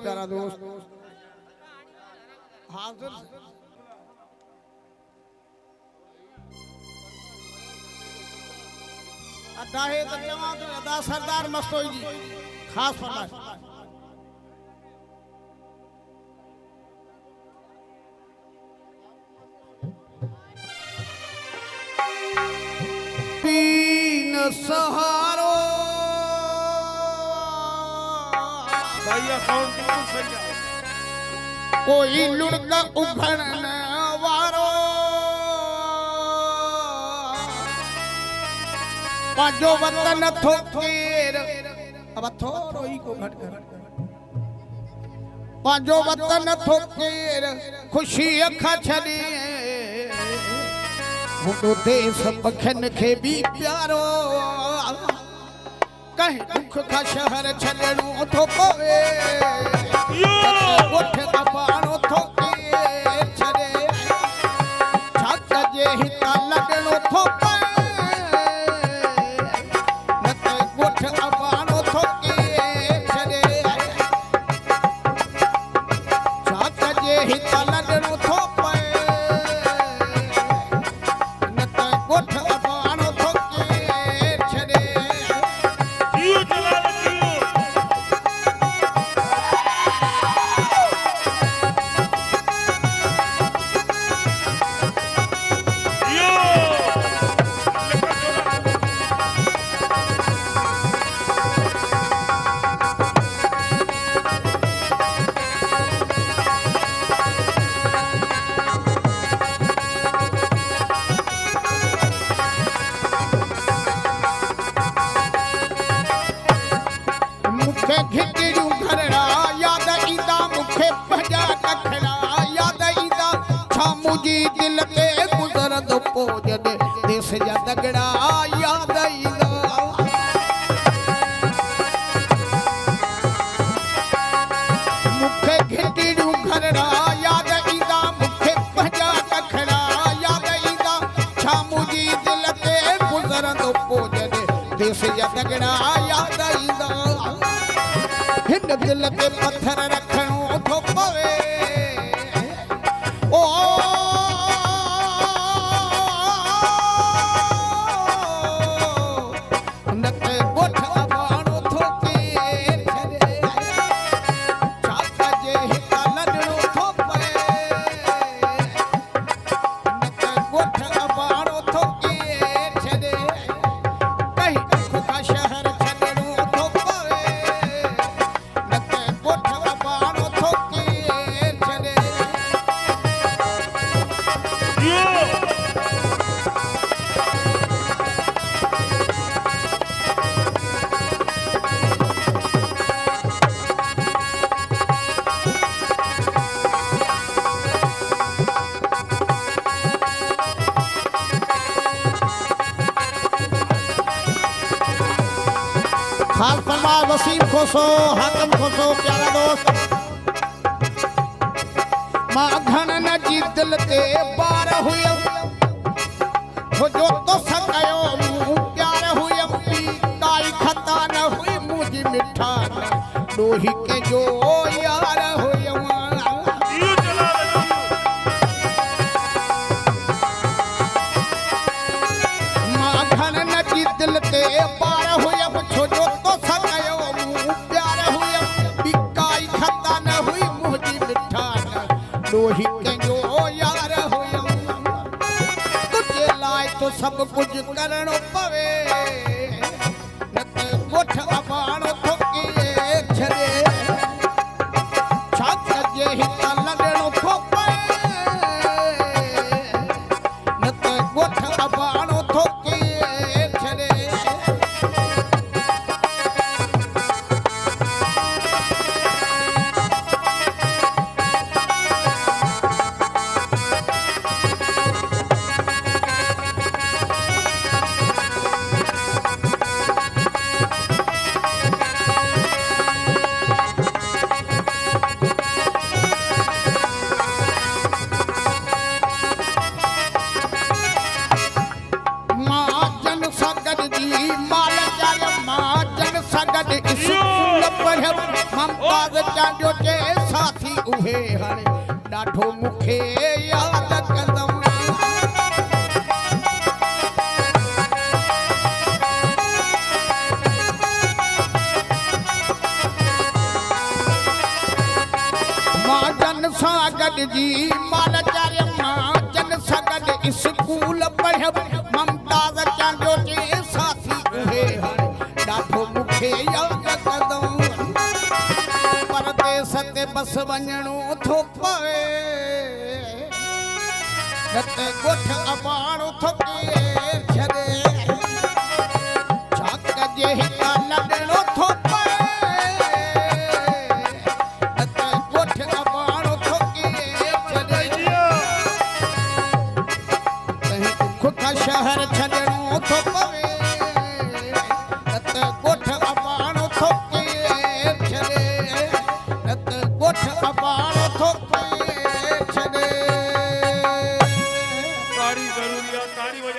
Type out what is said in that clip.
प्यारा दोस्त हाजिर अदाहे तो जमात अदा सरदार मस्तोई जी खास फरमाइश तीन सहारो भैया साउंड बिल्कुल सही है। कोई लुड़का उभरन वारो पांचो वतन थोकेर अब थोरो ही को घट कर पांचो वतन थोकेर खुशी अखा छड़ी हुंदो देश पखन खे भी प्यारो कहीं दुख का शहर छलणो थो पवे उठ अपाणो थो के छड़े छक जे हिता लगणो थो पवे नत उठ अपाणो थो के छड़े छक जे हिता लगणो थो पवे नत उठ अपाणो थो के छड़े जियो जलाल जियो। जियो। मुखे घिटियूं घरड़ा याद ईंदा मुखे भॼा कखड़ा याद ईंदा छा मुंहिंजी दिल ते गुज़रंदो पोइ जॾहिं देश जा दगड़ा याद ईंदा मुखे घिटियूं घरड़ा याद ईंदा मुखे भॼा कखड़ा याद ईंदा छा मुंहिंजी दिल ते गुज़रंदो पोइ जॾहिं देश जा दगड़ा याद ईंदा हिन दिल ते पत्थर रखणो थो पवे ओ न ते ॻोठ अबाणो थो केर छॾे छा कजे हितां लॾणो थो पए न ते ॻोठ अबाणो थो केर छॾे कहीं दुख का शहर छॾणो थो पवे गोठ अबाणो थो केर छॾे जियो। खास फरमाए वसीम खोसो हाकम खोसो प्यारा दोस्त मां घणन जी दिल ते बार हुयम जो तो सकयो मूं प्यार हुयम पी काई खता न हुई मुंहिंजी मिठान डोही के जो यार हुयम जियो जलाल जियो। मां घणन जी दिल ते बार हुयम छो जो तो सकयो मूं प्यार हुयम पी काई खता न हुई मुंहिंजी मिठान डोही के जो यार हुयम तुझे लाइ तो सब कुछ करणो पवे न ते ॻोठ अबाणो थो केर छॾे छा कजे हितां लॾणो थो पए न ते ॻोठ अबाणो थो केर छॾे चांडियो जे साथी उहे हाणे ॾाढो मूंखे यादि कंदमि मां जन सां गॾिजी माल चारियम मां जन सां गॾु स्कूल पढ़ियमि ममताज़ चांडियो जे साथी उहे हाणे ॾाढो मूंखे यादि कंदमि परदेस ते बस वञणो थो पवे न त ॻोठ अबाणो थो केरु छॾे छा कजे हितां लॾणो थो पवे न त ॻोठ अबाणो थो केरु छॾे तंहिं दुख खां शहर छॾणो थो पवे न त ॻोठ अबाणो थो केरु छॾे न त ॻोठ अबाणो थो केरु